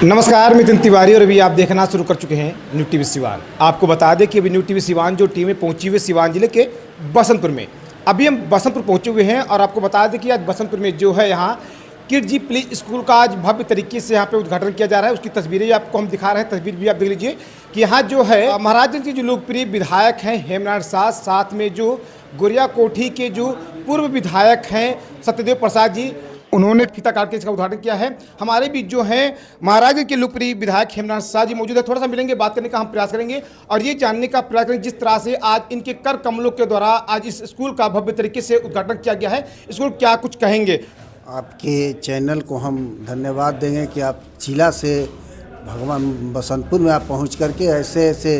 नमस्कार, मैं नितिन तिवारी और अभी आप देखना शुरू कर चुके हैं न्यू टीवी सिवान। आपको बता दें कि अभी न्यू टीवी सिवान जो टीमें पहुंची हुई सिवान जिले के बसंतपुर में। अभी हम बसंतपुर पहुंचे हुए हैं और आपको बता दें कि आज बसंतपुर में जो है यहाँ किड जी प्ले स्कूल का आज भव्य तरीके से यहाँ पे उद्घाटन किया जा रहा है। उसकी तस्वीरें आपको हम दिखा रहे हैं, तस्वीर भी आप देख लीजिए कि यहाँ जो है महाराजगंज के जो लोकप्रिय विधायक हैं हेमनाथ शाह, साथ में जो गोरिया कोठी के जो पूर्व विधायक हैं सत्यदेव प्रसाद जी, उन्होंने फीता काट के इसका उद्घाटन किया है। हमारे बीच जो हैं महाराजगंज के लोकप्रिय विधायक हेमनाथ शाह जी मौजूद है। थोड़ा सा मिलेंगे, बात करने का हम प्रयास करेंगे और ये जानने का प्रयास करेंगे जिस तरह से आज इनके कर कमलों के द्वारा आज इस स्कूल का भव्य तरीके से उद्घाटन किया गया है। स्कूल क्या कुछ कहेंगे? आपके चैनल को हम धन्यवाद देंगे कि आप जिला से भगवान बसंतपुर में आप पहुंच करके ऐसे ऐसे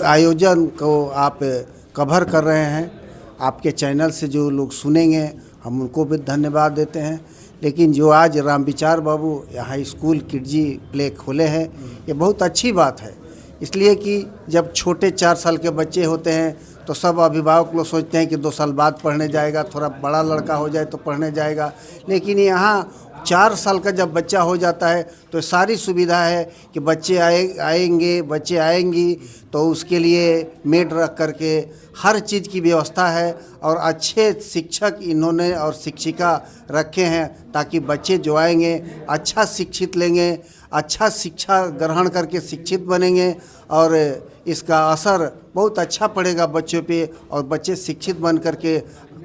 आयोजन को आप कवर कर रहे हैं। आपके चैनल से जो लोग सुनेंगे हम उनको भी धन्यवाद देते हैं। लेकिन जो आज रामविचार बाबू यहाँ स्कूल किड जी प्ले खोले हैं, ये बहुत अच्छी बात है। इसलिए कि जब छोटे 4 साल के बच्चे होते हैं तो सब अभिभावक लोग सोचते हैं कि 2 साल बाद पढ़ने जाएगा, थोड़ा बड़ा लड़का हो जाए तो पढ़ने जाएगा। लेकिन यहाँ 4 साल का जब बच्चा हो जाता है तो सारी सुविधा है कि बच्चे आएंगी तो उसके लिए मेड रख करके हर चीज़ की व्यवस्था है और अच्छे शिक्षक इन्होंने और शिक्षिका रखे हैं ताकि बच्चे जो आएंगे अच्छा शिक्षित लेंगे, अच्छा शिक्षा ग्रहण करके शिक्षित बनेंगे और इसका असर बहुत अच्छा पड़ेगा बच्चों पे और बच्चे शिक्षित बन करके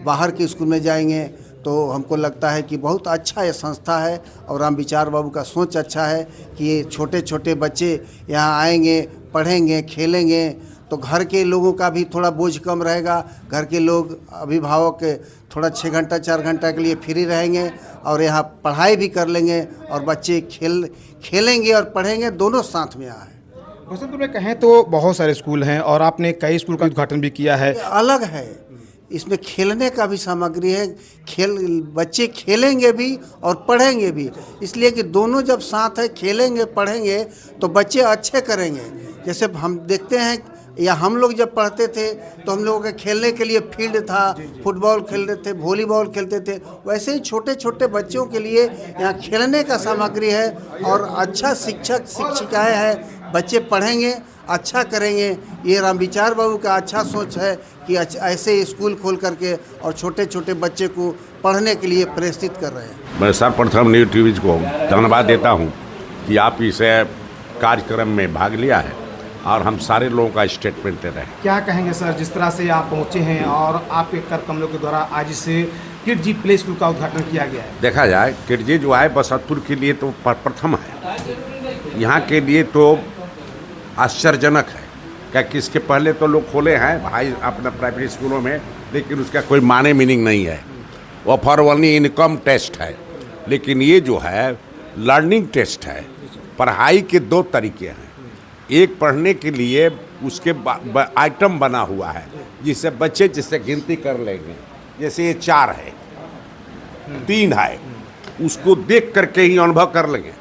बाहर के स्कूल में जाएंगे। तो हमको लगता है कि बहुत अच्छा ये संस्था है और रामविचार बाबू का सोच अच्छा है कि ये छोटे छोटे बच्चे यहाँ आएंगे, पढ़ेंगे, खेलेंगे तो घर के लोगों का भी थोड़ा बोझ कम रहेगा। घर के लोग अभिभावक थोड़ा 6 घंटा 4 घंटा के लिए फ्री रहेंगे और यहाँ पढ़ाई भी कर लेंगे और बच्चे खेलेंगे और पढ़ेंगे, दोनों साथ में आए। बसंतपुर में कहें तो बहुत सारे स्कूल हैं और आपने कई स्कूल का उद्घाटन भी किया है। अलग है, इसमें खेलने का भी सामग्री है, बच्चे खेलेंगे भी और पढ़ेंगे भी, इसलिए कि दोनों जब साथ है खेलेंगे पढ़ेंगे तो बच्चे अच्छे करेंगे। जैसे हम देखते हैं या हम लोग जब पढ़ते थे तो हम लोगों के खेलने के लिए फील्ड था, फुटबॉल खेलते थे, वॉलीबॉल खेलते थे, वैसे ही छोटे छोटे बच्चों के लिए यहाँ खेलने का सामग्री है और अच्छा शिक्षक शिक्षिकाएँ हैं। बच्चे पढ़ेंगे, अच्छा करेंगे। ये रामविचार बाबू का अच्छा सोच है कि ऐसे स्कूल खोल करके और छोटे छोटे बच्चे को पढ़ने के लिए प्रेरित कर रहे हैं। मैं सर्वप्रथम न्यू टीवी को धन्यवाद देता हूं कि आप इस कार्यक्रम में भाग लिया है और हम सारे लोगों का स्टेटमेंट दे रहे हैं। क्या कहेंगे सर, जिस तरह से आप पहुँचे हैं और आपके कर कमलों के द्वारा आज इस किड जी प्ले स्कूल का उद्घाटन किया गया है? देखा जाए किड जी जो है बसंतपुर के लिए तो प्रथम है, यहाँ के लिए तो आश्चर्यजनक है। क्या कि इसके पहले तो लोग खोले हैं भाई अपना प्राइवेट स्कूलों में, लेकिन उसका कोई माने मीनिंग नहीं है, वो फॉर ओनली इनकम टेस्ट है। लेकिन ये जो है लर्निंग टेस्ट है। पढ़ाई के 2 तरीके हैं, एक पढ़ने के लिए उसके आइटम बना हुआ है जिससे बच्चे जिससे गिनती कर लेंगे, जैसे ये 4 है, 3 है, उसको देख करके ही अनुभव कर लेंगे।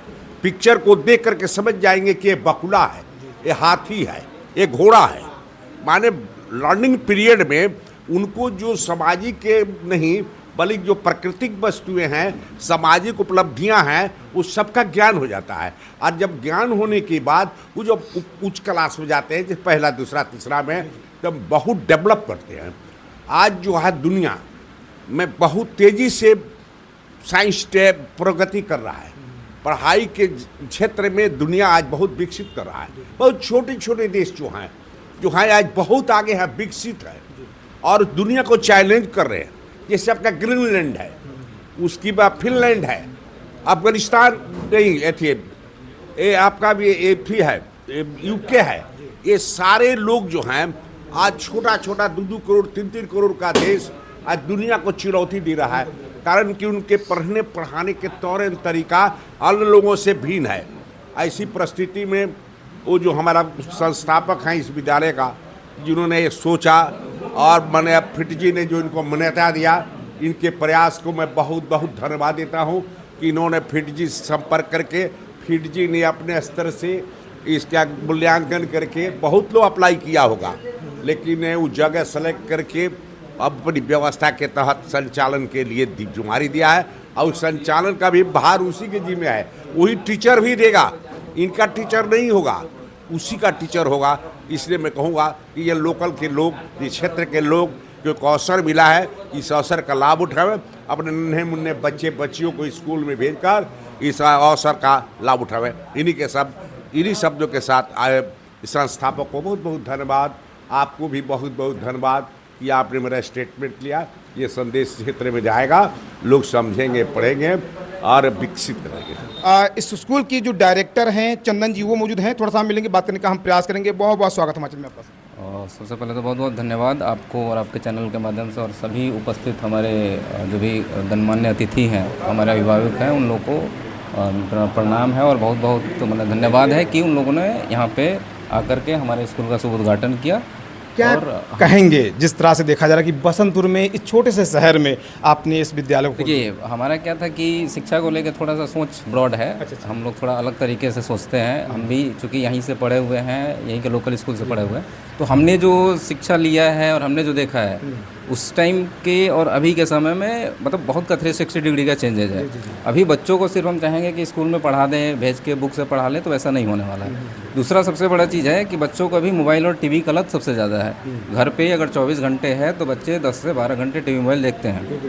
पिक्चर को देख करके समझ जाएंगे कि ये बकुला है, ये हाथी है, ये घोड़ा है। माने लर्निंग पीरियड में उनको जो सामाजिक के नहीं बल्कि जो प्राकृतिक वस्तुएं हैं, सामाजिक उपलब्धियां हैं, उस सबका ज्ञान हो जाता है। और जब ज्ञान होने के बाद वो जो उच्च क्लास में जाते हैं, जैसे पहला दूसरा तीसरा में, तब बहुत डेवलप करते हैं। आज जो है दुनिया में बहुत तेज़ी से साइंस प्रगति कर रहा है। पढ़ाई के क्षेत्र में दुनिया आज बहुत विकसित कर रहा है। बहुत छोटे छोटे देश जो हैं आज बहुत आगे है, विकसित है और दुनिया को चैलेंज कर रहे हैं। जैसे आपका ग्रीनलैंड है, उसकी बाद फिनलैंड है, अफगानिस्तान नहीं ये आपका भी एथी है, यूके है। ये सारे लोग जो हैं आज छोटा छोटा 2-2 करोड़ 3-3 करोड़ का देश आज दुनिया को चुनौती दे रहा है, कारण कि उनके पढ़ने पढ़ाने के तौर तरीका अन्य लोगों से भिन्न है। ऐसी परिस्थिति में वो जो हमारा संस्थापक हैं इस विद्यालय का, जिन्होंने ये सोचा और मैंने फिट जी ने जो इनको मान्यता दिया, इनके प्रयास को मैं बहुत बहुत धन्यवाद देता हूँ कि इन्होंने फिट जी संपर्क करके फिट जी ने अपने स्तर से इसका मूल्यांकन करके बहुत लोग अप्लाई किया होगा, लेकिन वो जगह सेलेक्ट करके अपनी व्यवस्था के तहत संचालन के लिए जिम्मेदारी दिया है और संचालन का भी भार उसी के जिम्मे है। वही टीचर भी देगा, इनका टीचर नहीं होगा, उसी का टीचर होगा। इसलिए मैं कहूँगा कि ये लोकल के लोग, ये क्षेत्र के लोग जो एक अवसर मिला है, इस अवसर का लाभ उठाएं, अपने नन्हे मुन्ने बच्चे बच्चियों को स्कूल में भेजकर इस अवसर का लाभ उठाएं। इन्हीं शब्दों के साथ आए संस्थापक को बहुत बहुत धन्यवाद। आपको भी बहुत बहुत धन्यवाद कि आपने मेरा स्टेटमेंट लिया। ये संदेश क्षेत्र में जाएगा, लोग समझेंगे, पढ़ेंगे और विकसित करेंगे। इस स्कूल की जो डायरेक्टर हैं चंदन जी, वो मौजूद हैं, थोड़ा सा हम मिलेंगे, बात करने का हम प्रयास करेंगे। बहुत बहुत स्वागत हिमाचल में आपका। सबसे पहले तो बहुत बहुत धन्यवाद आपको और आपके चैनल के माध्यम से, और सभी उपस्थित हमारे जो भी गणमान्य अतिथि हैं, हमारे अभिभावक हैं, उन लोगों को प्रणाम है और बहुत बहुत मतलब धन्यवाद है कि उन लोगों ने यहाँ पे आकर के हमारे स्कूल का शुभ उद्घाटन किया। क्या और कहेंगे जिस तरह से देखा जा रहा है कि बसंतपुर में इस छोटे से शहर में आपने इस विद्यालय को, देखिए हमारा क्या था कि शिक्षा को लेकर थोड़ा सा सोच ब्रॉड है। हम लोग थोड़ा अलग तरीके से सोचते हैं। हम भी चूँकि यहीं से पढ़े हुए हैं, यहीं के लोकल स्कूल से पढ़े हुए हैं, तो हमने जो शिक्षा लिया है और हमने जो देखा है उस टाइम के और अभी के समय में मतलब बहुत का 360 डिग्री का चेंजेज है। अभी बच्चों को सिर्फ हम चाहेंगे कि स्कूल में पढ़ा दें, भेज के बुक से पढ़ा लें, तो वैसा नहीं होने वाला है। दूसरा सबसे बड़ा चीज़ है कि बच्चों को अभी मोबाइल और टीवी का लत सबसे ज़्यादा है। घर पे अगर 24 घंटे है तो बच्चे 10 से 12 घंटे टीवी मोबाइल देखते हैं।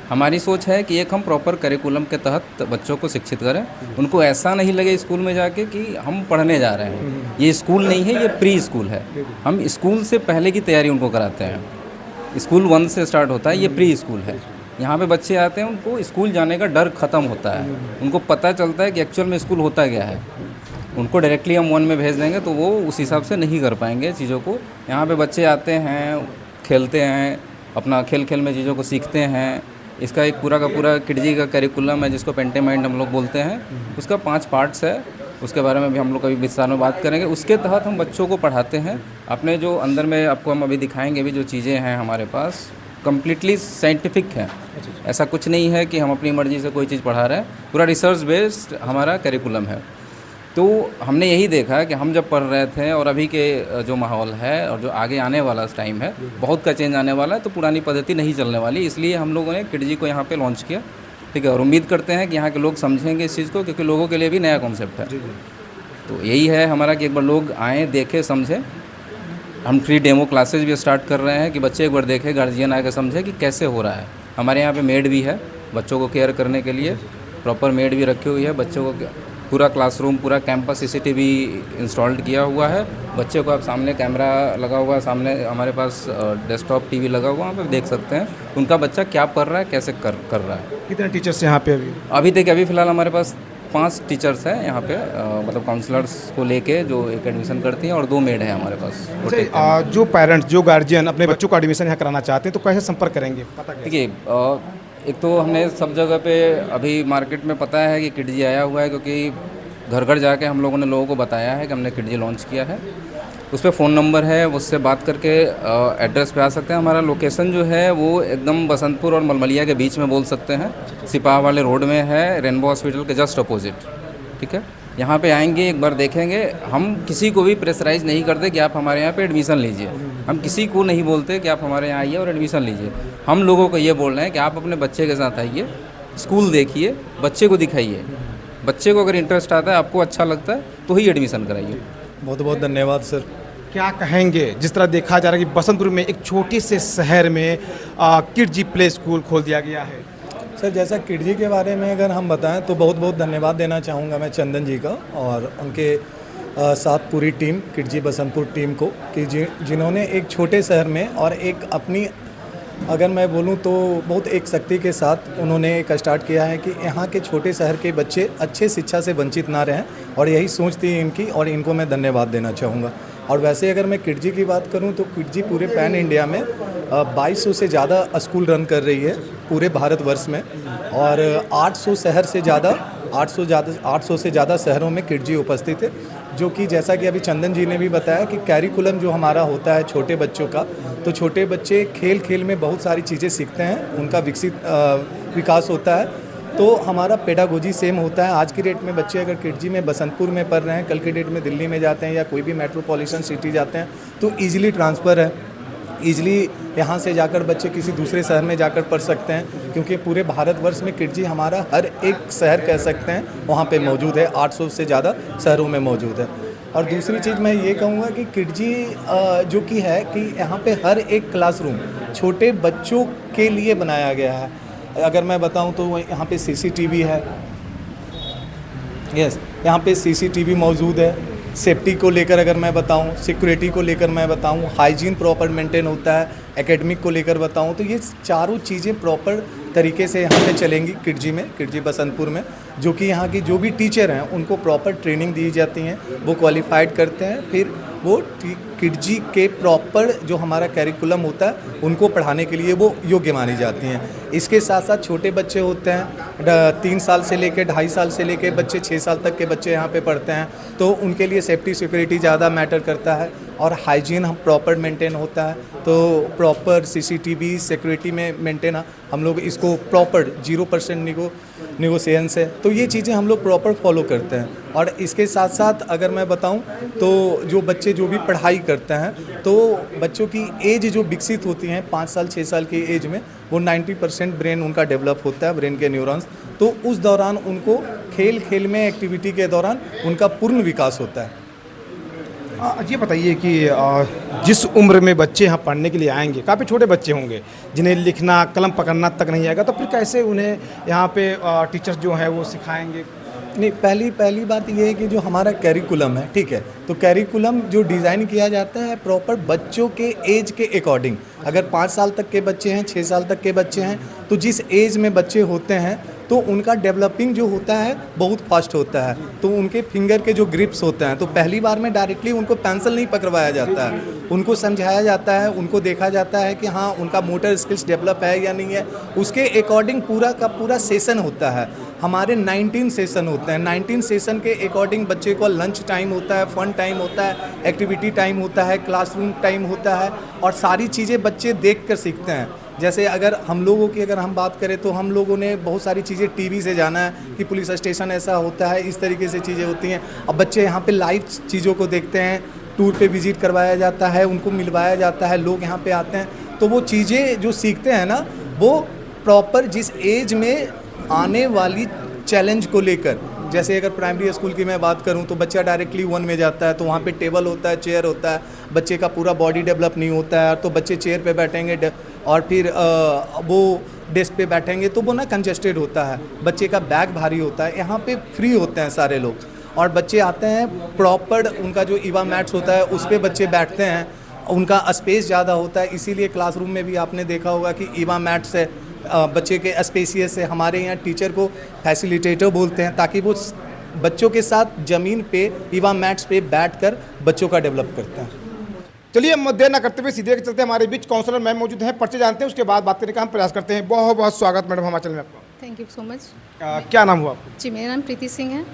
हमारी सोच है कि एक हम प्रॉपर करिकुलम के तहत बच्चों को शिक्षित करें, उनको ऐसा नहीं लगे स्कूल में जाके कि हम पढ़ने जा रहे हैं। ये स्कूल नहीं है, ये प्री स्कूल है। हम स्कूल से पहले की तैयारी उनको कराते हैं। स्कूल 1 से स्टार्ट होता है, ये प्री स्कूल है। यहाँ पे बच्चे आते हैं, उनको स्कूल जाने का डर ख़त्म होता है, उनको पता चलता है कि एक्चुअल में स्कूल होता क्या है। उनको डायरेक्टली हम 1 में भेज देंगे तो वो उस हिसाब से नहीं कर पाएंगे चीज़ों को। यहाँ पे बच्चे आते हैं, खेलते हैं, अपना खेल खेल में चीज़ों को सीखते हैं। इसका एक पूरा का पूरा किडजी का करिकुलम है जिसको पेंटेमाइंड हम लोग बोलते हैं। उसका 5 पार्ट्स है, उसके बारे में भी हम लोग कभी विस्तार में बात करेंगे। उसके तहत हम बच्चों को पढ़ाते हैं। अपने जो अंदर में आपको हम अभी दिखाएंगे भी, जो चीज़ें हैं हमारे पास कम्प्लीटली साइंटिफिक हैं। ऐसा कुछ नहीं है कि हम अपनी मर्ज़ी से कोई चीज़ पढ़ा रहे हैं, पूरा रिसर्च बेस्ड हमारा करिकुलम है। तो हमने यही देखा कि हम जब पढ़ रहे थे और अभी के जो माहौल है और जो आगे आने वाला टाइम है, बहुत का चेंज आने वाला है, तो पुरानी पद्धति नहीं चलने वाली। इसलिए हम लोगों ने किडजी को यहाँ पे लॉन्च किया, ठीक है। और उम्मीद करते हैं कि यहाँ के लोग समझेंगे इस चीज़ को, क्योंकि लोगों के लिए भी नया कॉन्सेप्ट है। तो यही है हमारा कि एक बार लोग आएँ, देखें, समझें। हम फ्री डेमो क्लासेज भी स्टार्ट कर रहे हैं कि बच्चे एक बार देखें, गार्जियन आकर समझे कि कैसे हो रहा है। हमारे यहाँ पे मेड भी है बच्चों को केयर करने के लिए, प्रॉपर मेड भी रखी हुई है बच्चों को। पूरा क्लासरूम, पूरा कैंपस CCTV इंस्टॉल्ड किया हुआ है। बच्चे को आप सामने कैमरा लगा हुआ है, सामने हमारे पास डेस्कटॉप TV लगा हुआ है, वहाँ पे देख सकते हैं उनका बच्चा क्या पढ़ रहा है, कैसे कर रहा है। कितने टीचर्स यहाँ पे अभी तक फ़िलहाल हमारे पास 5 टीचर्स हैं यहाँ पे, मतलब काउंसलर्स को लेके जो एक एडमिशन करती हैं, और 2 मेड हैं हमारे पास। जो पेरेंट्स, जो गार्जियन अपने बच्चों का एडमिशन यहाँ कराना चाहते हैं तो कैसे संपर्क करेंगे? देखिए एक तो हमने सब जगह पे अभी मार्केट में पता है कि किडजी आया हुआ है, क्योंकि घर घर जाके हम लोगों ने लोगों को बताया है कि हमने किडजी लॉन्च किया है। उस पर फ़ोन नंबर है, उससे बात करके एड्रेस पे आ सकते हैं। हमारा लोकेशन जो है वो एकदम बसंतपुर और मलमलिया के बीच में बोल सकते हैं, सिपाह वाले रोड में है, रेनबो हॉस्पिटल के जस्ट अपोजिट, ठीक है। यहाँ पे आएंगे, एक बार देखेंगे। हम किसी को भी प्रेशराइज नहीं करते कि आप हमारे यहाँ पे एडमिशन लीजिए। हम किसी को नहीं बोलते कि आप हमारे यहाँ आइए और एडमिशन लीजिए। हम लोगों को ये बोल रहे हैं कि आप अपने बच्चे के साथ आइए, स्कूल देखिए, बच्चे को दिखाइए। बच्चे को अगर इंटरेस्ट आता है, आपको अच्छा लगता है, तो ही एडमिशन कराइए। बहुत बहुत धन्यवाद सर। क्या कहेंगे जिस तरह देखा जा रहा है कि बसंतपुर में एक छोटे से शहर में किडजी प्ले स्कूल खोल दिया गया है? सर जैसा किडजी के बारे में अगर हम बताएं तो बहुत बहुत धन्यवाद देना चाहूँगा मैं चंदन जी का और उनके साथ पूरी टीम, किडजी बसंतपुर टीम को, कि जिन्होंने एक छोटे शहर में और एक अपनी, अगर मैं बोलूं तो बहुत एक शक्ति के साथ उन्होंने एक स्टार्ट किया है कि यहाँ के छोटे शहर के बच्चे अच्छे शिक्षा से वंचित ना रहें, और यही सोच थी इनकी, और इनको मैं धन्यवाद देना चाहूँगा। और वैसे अगर मैं किडजी की बात करूं तो किडजी पूरे पैन इंडिया में 2200 से ज़्यादा स्कूल रन कर रही है पूरे भारतवर्ष में, और 800 शहर से ज़्यादा 800 से ज़्यादा शहरों में किडजी उपस्थित है। जो कि जैसा कि अभी चंदन जी ने भी बताया कि कैरिकुलम जो हमारा होता है छोटे बच्चों का, तो छोटे बच्चे खेल खेल में बहुत सारी चीज़ें सीखते हैं, उनका विकास होता है। तो हमारा पेडागोजी सेम होता है। आज की डेट में बच्चे अगर किडजी में बसंतपुर में पढ़ रहे हैं, कल की डेट में दिल्ली में जाते हैं या कोई भी मेट्रोपॉलिटन सिटी जाते हैं, तो ईजिली ट्रांसफ़र है, ईजिली यहाँ से जाकर बच्चे किसी दूसरे शहर में जाकर पढ़ सकते हैं, क्योंकि पूरे भारतवर्ष में किडजी हमारा हर एक शहर कह सकते हैं वहाँ पे मौजूद है, 800 से ज़्यादा शहरों में मौजूद है। और दूसरी चीज़ मैं ये कहूँगा कि किडजी जो कि है कि यहाँ पे हर एक क्लासरूम छोटे बच्चों के लिए बनाया गया है। अगर मैं बताऊँ तो यहाँ पे CCTV है, यस, यहाँ पे CCTV मौजूद है। सेफ्टी को लेकर अगर मैं बताऊँ, सिक्योरिटी को लेकर मैं बताऊँ, हाइजीन प्रॉपर मेंटेन होता है, एकेडमिक को लेकर बताऊँ तो ये चारों चीज़ें प्रॉपर तरीके से यहाँ पे चलेंगी किडजी में, किडजी बसंतपुर में। जो कि यहाँ की जो भी टीचर हैं उनको प्रॉपर ट्रेनिंग दी जाती हैं, वो क्वालिफाइड करते हैं, फिर वो किडजी के प्रॉपर जो हमारा कैरिकुलम होता है उनको पढ़ाने के लिए वो योग्य मानी जाती हैं। इसके साथ साथ छोटे बच्चे होते हैं 3 साल से लेकर 2.5 साल से लेकर बच्चे 6 साल तक के बच्चे यहाँ पे पढ़ते हैं, तो उनके लिए सेफ्टी सिक्योरिटी ज़्यादा मैटर करता है और हाइजीन हम प्रॉपर मेंटेन होता है। तो प्रॉपर CCTV सिक्योरिटी में मेंटेन हम लोग इसको प्रॉपर 0% नेगोशिएशन है, तो ये चीज़ें हम लोग प्रॉपर फॉलो करते हैं। और इसके साथ साथ अगर मैं बताऊं तो जो बच्चे जो भी पढ़ाई करते हैं तो बच्चों की एज जो विकसित होती हैं 5 साल 6 साल की एज में वो 90% ब्रेन उनका डेवलप होता है, ब्रेन के न्यूरॉन्स, तो उस दौरान उनको खेल खेल में एक्टिविटी के दौरान उनका पूर्ण विकास होता है। ये बताइए कि जिस उम्र में बच्चे यहाँ पढ़ने के लिए आएंगे, काफ़ी छोटे बच्चे होंगे जिन्हें लिखना कलम पकड़ना तक नहीं आएगा, तो फिर कैसे उन्हें यहाँ पे टीचर्स जो है वो सिखाएंगे? नहीं, पहली बात ये है कि जो हमारा कैरिकुलम है, ठीक है, तो कैरिकुलम जो डिज़ाइन किया जाता है प्रॉपर बच्चों के एज के अकॉर्डिंग। अगर 5 साल तक के बच्चे हैं, 6 साल तक के बच्चे हैं, तो जिस एज में बच्चे होते हैं तो उनका डेवलपिंग जो होता है बहुत फास्ट होता है। तो उनके फिंगर के जो ग्रिप्स होते हैं तो पहली बार में डायरेक्टली उनको पेंसिल नहीं पकड़वाया जाता है, उनको समझाया जाता है, उनको देखा जाता है कि हाँ उनका मोटर स्किल्स डेवलप है या नहीं है, उसके अकॉर्डिंग पूरा का पूरा सेशन होता है। हमारे 19 सेशन होते हैं, 19 सेशन के अकॉर्डिंग बच्चे को लंच टाइम होता है, फन टाइम होता है, एक्टिविटी टाइम होता है, क्लासरूम टाइम होता है और सारी चीज़ें बच्चे देख कर सीखते हैं। जैसे अगर हम लोगों की अगर हम बात करें तो हम लोगों ने बहुत सारी चीज़ें टीवी से जाना है कि पुलिस स्टेशन ऐसा होता है, इस तरीके से चीज़ें होती हैं। अब बच्चे यहाँ पे लाइव चीज़ों को देखते हैं, टूर पे विजिट करवाया जाता है, उनको मिलवाया जाता है, लोग यहाँ पे आते हैं, तो वो चीज़ें जो सीखते हैं ना वो प्रॉपर जिस एज में आने वाली चैलेंज को लेकर, जैसे अगर प्राइमरी स्कूल की मैं बात करूं तो बच्चा डायरेक्टली 1 में जाता है तो वहाँ पे टेबल होता है, चेयर होता है, बच्चे का पूरा बॉडी डेवलप नहीं होता है, तो बच्चे चेयर पे बैठेंगे और फिर वो डेस्क पे बैठेंगे तो वो ना कंजेस्टेड होता है, बच्चे का बैग भारी होता है। यहाँ पे फ्री होते हैं सारे लोग और बच्चे आते हैं प्रॉपर, उनका जो ईवा मैट्स होता है उस पर बच्चे बैठते हैं, उनका स्पेस ज़्यादा होता है, इसीलिए क्लासरूम में भी आपने देखा होगा कि ईवा मैट्स है, बच्चे के स्पेसियस से। हमारे यहाँ टीचर को फैसिलिटेटर बोलते हैं ताकि वो बच्चों के साथ ज़मीन पे ईवा मैट्स पे बैठकर बच्चों का डेवलप करते हैं। चलिए हम देर न करते हुए सीधे के चलते हमारे बीच काउंसलर मैम मौजूद हैं, पर्चे जानते हैं, उसके बाद बात करने का हम प्रयास करते हैं। बहुत बहुत स्वागत मैडम हमारे चैनल में आपका। Thank you so much. क्या नाम हुआ आपका? जी, मेरा नाम प्रीति सिंह है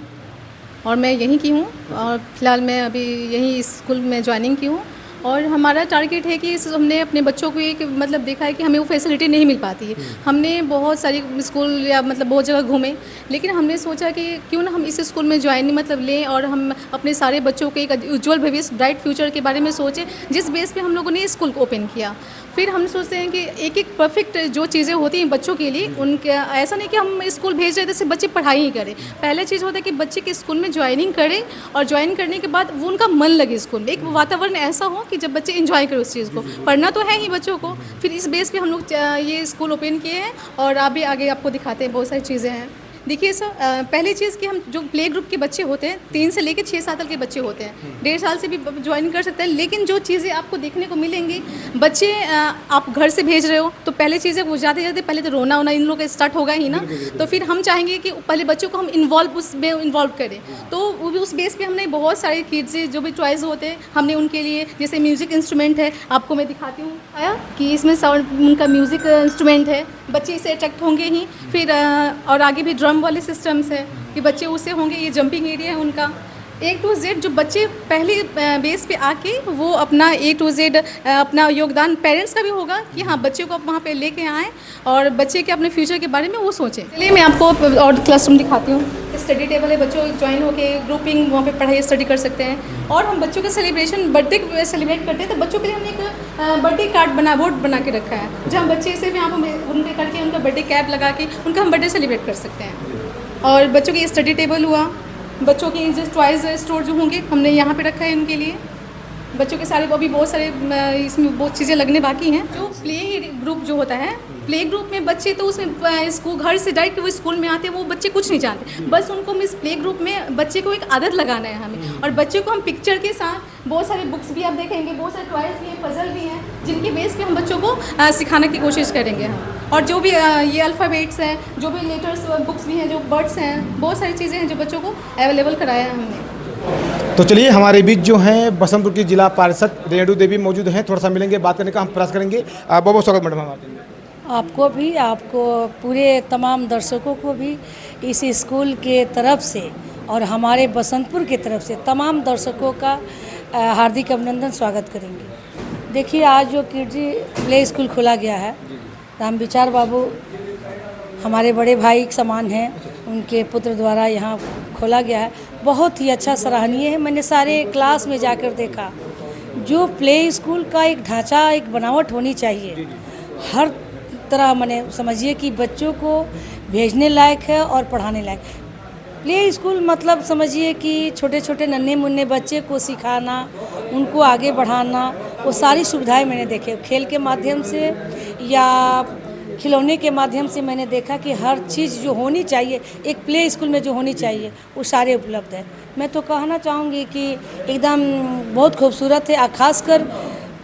और मैं यहीं की हूँ और फिलहाल मैं अभी यहीं स्कूल में ज्वाइनिंग की हूँ। और हमारा टारगेट है कि हमने अपने बच्चों को एक मतलब देखा है कि हमें वो फैसिलिटी नहीं मिल पाती है। हमने बहुत सारी स्कूल या मतलब बहुत जगह घूमे, लेकिन हमने सोचा कि क्यों ना हम इस स्कूल में ज्वाइन मतलब लें और हम अपने सारे बच्चों के एक उज्ज्वल भविष्य, ब्राइट फ्यूचर के बारे में सोचें, जिस बेस पे हम लोगों ने स्कूल को ओपन किया। फिर हम सोचते हैं कि एक एक परफेक्ट जो चीज़ें होती हैं बच्चों के लिए, उनके ऐसा नहीं कि हम स्कूल भेज रहे थे सिर्फ बच्चे पढ़ाई ही करें। पहले चीज़ होता है कि बच्चे के स्कूल में ज्वाइनिंग करें और ज्वाइन करने के बाद वो उनका मन लगे स्कूल में, एक वातावरण ऐसा हो कि जब बच्चे इंजॉय करें उस चीज़ को। पढ़ना तो है ही बच्चों को। फिर इस बेस पे हम लोग ये स्कूल ओपन किए हैं और अभी आगे आपको दिखाते हैं, बहुत सारी चीज़ें हैं। देखिए सर, पहली चीज़ कि हम जो प्ले ग्रुप के बच्चे होते हैं 3 से लेकर 6 साल के बच्चे होते हैं, 1.5 साल से भी ज्वाइन कर सकते हैं। लेकिन जो चीज़ें आपको देखने को मिलेंगी, बच्चे आप घर से भेज रहे हो तो पहले चीज़ें वो जाते पहले तो रोना वोना इन लोगों का स्टार्ट होगा ही ना, तो फिर हम चाहेंगे कि पहले बच्चों को हम उसमें इन्वॉल्व करें। तो उस बेस पर हमने बहुत सारे किड्स जो भी चॉइस होते हैं हमने उनके लिए, जैसे म्यूज़िक इंस्ट्रूमेंट है, आपको मैं दिखाती हूँ आया कि इसमें साउंड उनका म्यूज़िक इंस्ट्रूमेंट है, बच्चे इससे अट्रैक्ट होंगे ही। फिर और आगे भी ड्रम वाले सिस्टम्स है कि बच्चे उससे होंगे। ये जंपिंग एरिया है उनका, A to Z जो बच्चे पहले बेस पे आके वो अपना A to Z अपना योगदान पेरेंट्स का भी होगा कि हाँ बच्चे को आप वहाँ पे लेके आएँ और बच्चे के अपने फ्यूचर के बारे में वो सोचें। चलिए मैं आपको और क्लासरूम दिखाती हूँ। स्टडी टेबल है, बच्चों ज्वाइन होके ग्रुपिंग वहाँ पे पढ़ाई स्टडी कर सकते हैं। और हम बच्चों का सेलिब्रेशन बर्थडे सेलिब्रेट करते हैं तो बच्चों के लिए हमने एक बर्थडे कार्ड बोर्ड बना के रखा है जहाँ बच्चे सिर्फ यहाँ पर उनके करके उनका बर्थडे कैप लगा के उनका हम बर्थडे सेलिब्रेट कर सकते हैं। और बच्चों की स्टडी टेबल हुआ, बच्चों के जो टॉयज़ स्टोर जो होंगे हमने यहाँ पे रखा है उनके लिए। बच्चों के सारे अभी बहुत सारे इसमें बहुत चीज़ें लगने बाकी हैं। जो प्ले ग्रुप जो होता है, प्ले ग्रुप में बच्चे तो उसमें स्कूल घर से डायरेक्ट वो स्कूल में आते हैं, वो बच्चे कुछ नहीं जानते, बस उनको हम इस प्ले ग्रुप में बच्चे को एक आदत लगाना है हमें। और बच्चे को हम पिक्चर के साथ बहुत सारे बुक्स भी आप देखेंगे, बहुत सारे टॉयज़ भी हैं, पजल भी हैं, जिनके बेस पे हम बच्चों को सिखाने की कोशिश करेंगे हम। और जो भी ये अल्फ़ाबेट्स हैं, जो भी लेटर्स बुक्स भी हैं, जो वर्ड्स हैं, बहुत सारी चीज़ें हैं जो बच्चों को अवेलेबल कराया है हमने। तो चलिए हमारे बीच जो हैं बसंतपुर की जिला पार्षद रेणु देवी मौजूद हैं, थोड़ा सा मिलेंगे, बात करने का हम प्रयास करेंगे। बहुत बहुत स्वागत मैडम हमारे। आपको भी, आपको पूरे तमाम दर्शकों को भी इस स्कूल के तरफ से और हमारे बसंतपुर की तरफ से तमाम दर्शकों का हार्दिक अभिनंदन, स्वागत करेंगे। देखिए आज जो किड्जी प्ले स्कूल खोला गया है, रामविचार बाबू हमारे बड़े भाई समान हैं, उनके पुत्र द्वारा यहाँ खोला गया है, बहुत ही अच्छा सराहनीय है। मैंने सारे क्लास में जाकर देखा, जो प्ले स्कूल का एक ढांचा, एक बनावट होनी चाहिए हर तरह, मैंने समझिए कि बच्चों को भेजने लायक है और पढ़ाने लायक। प्ले स्कूल मतलब समझिए कि छोटे छोटे नन्हे मुन्ने बच्चे को सिखाना, उनको आगे बढ़ाना, वो सारी सुविधाएं मैंने देखे। खेल के माध्यम से या खिलौने के माध्यम से मैंने देखा कि हर चीज़ जो होनी चाहिए एक प्ले स्कूल में जो होनी चाहिए वो सारे उपलब्ध है। मैं तो कहना चाहूँगी कि एकदम बहुत खूबसूरत है। खासकर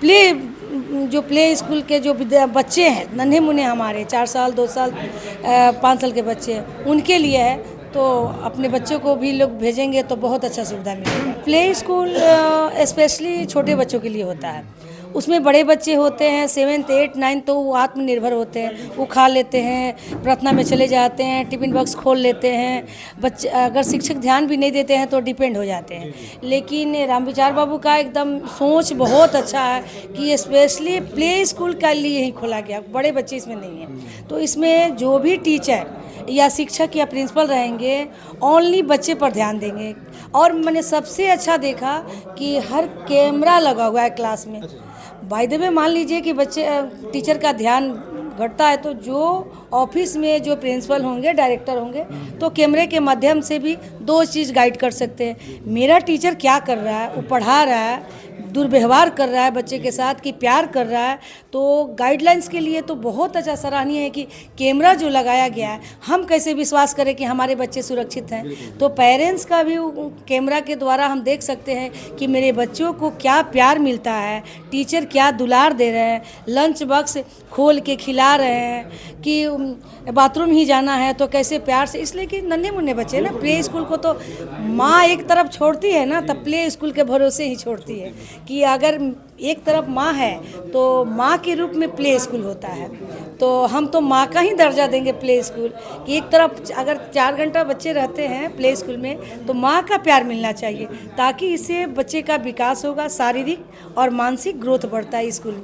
जो प्ले स्कूल के जो बच्चे हैं, नन्हे मुन्ने हमारे 4 साल 2 साल 5 साल के बच्चे हैं, उनके लिए है, तो अपने बच्चों को भी लोग भेजेंगे तो बहुत अच्छा सुविधा मिलेगा। प्ले स्कूल स्पेशली छोटे बच्चों के लिए होता है। उसमें बड़े बच्चे होते हैं 7th 8th 9th, तो वो आत्मनिर्भर होते हैं, वो खा लेते हैं, प्रार्थना में चले जाते हैं, टिफ़िन बॉक्स खोल लेते हैं। बच्चे अगर शिक्षक ध्यान भी नहीं देते हैं तो डिपेंड हो जाते हैं। लेकिन रामविचार बाबू का एकदम सोच बहुत अच्छा है कि स्पेशली प्ले स्कूल के लिए ही खोला गया, बड़े बच्चे इसमें नहीं हैं। तो इसमें जो भी टीचर या शिक्षक या प्रिंसिपल रहेंगे ओनली बच्चे पर ध्यान देंगे। और मैंने सबसे अच्छा देखा कि हर कैमरा लगा हुआ है क्लास में। बाय द वे मान लीजिए कि बच्चे टीचर का ध्यान घटता है तो जो ऑफिस में जो प्रिंसिपल होंगे, डायरेक्टर होंगे, तो कैमरे के माध्यम से भी 2 चीज़ गाइड कर सकते हैं। मेरा टीचर क्या कर रहा है, वो पढ़ा रहा है, दुर्व्यवहार कर रहा है बच्चे के साथ कि प्यार कर रहा है, तो गाइडलाइंस के लिए तो बहुत अच्छा सराहनीय है कि कैमरा जो लगाया गया है। हम कैसे विश्वास करें कि हमारे बच्चे सुरक्षित हैं, तो पेरेंट्स का भी कैमरा के द्वारा हम देख सकते हैं कि मेरे बच्चों को क्या प्यार मिलता है, टीचर क्या दुलार दे रहे हैं, लंच बॉक्स खोल के खिला रहे हैं, कि बाथरूम ही जाना है तो कैसे प्यार से। इसलिए कि नन्हे मुन्ने बच्चे ना, प्ले स्कूल को तो माँ एक तरफ छोड़ती है ना, तब प्ले स्कूल के भरोसे ही छोड़ती है कि अगर एक तरफ माँ है तो माँ के रूप में प्ले स्कूल होता है। तो हम तो माँ का ही दर्जा देंगे प्ले स्कूल कि एक तरफ अगर 4 घंटा बच्चे रहते हैं प्ले स्कूल में तो माँ का प्यार मिलना चाहिए, ताकि इससे बच्चे का विकास होगा, शारीरिक और मानसिक ग्रोथ बढ़ता है स्कूल में।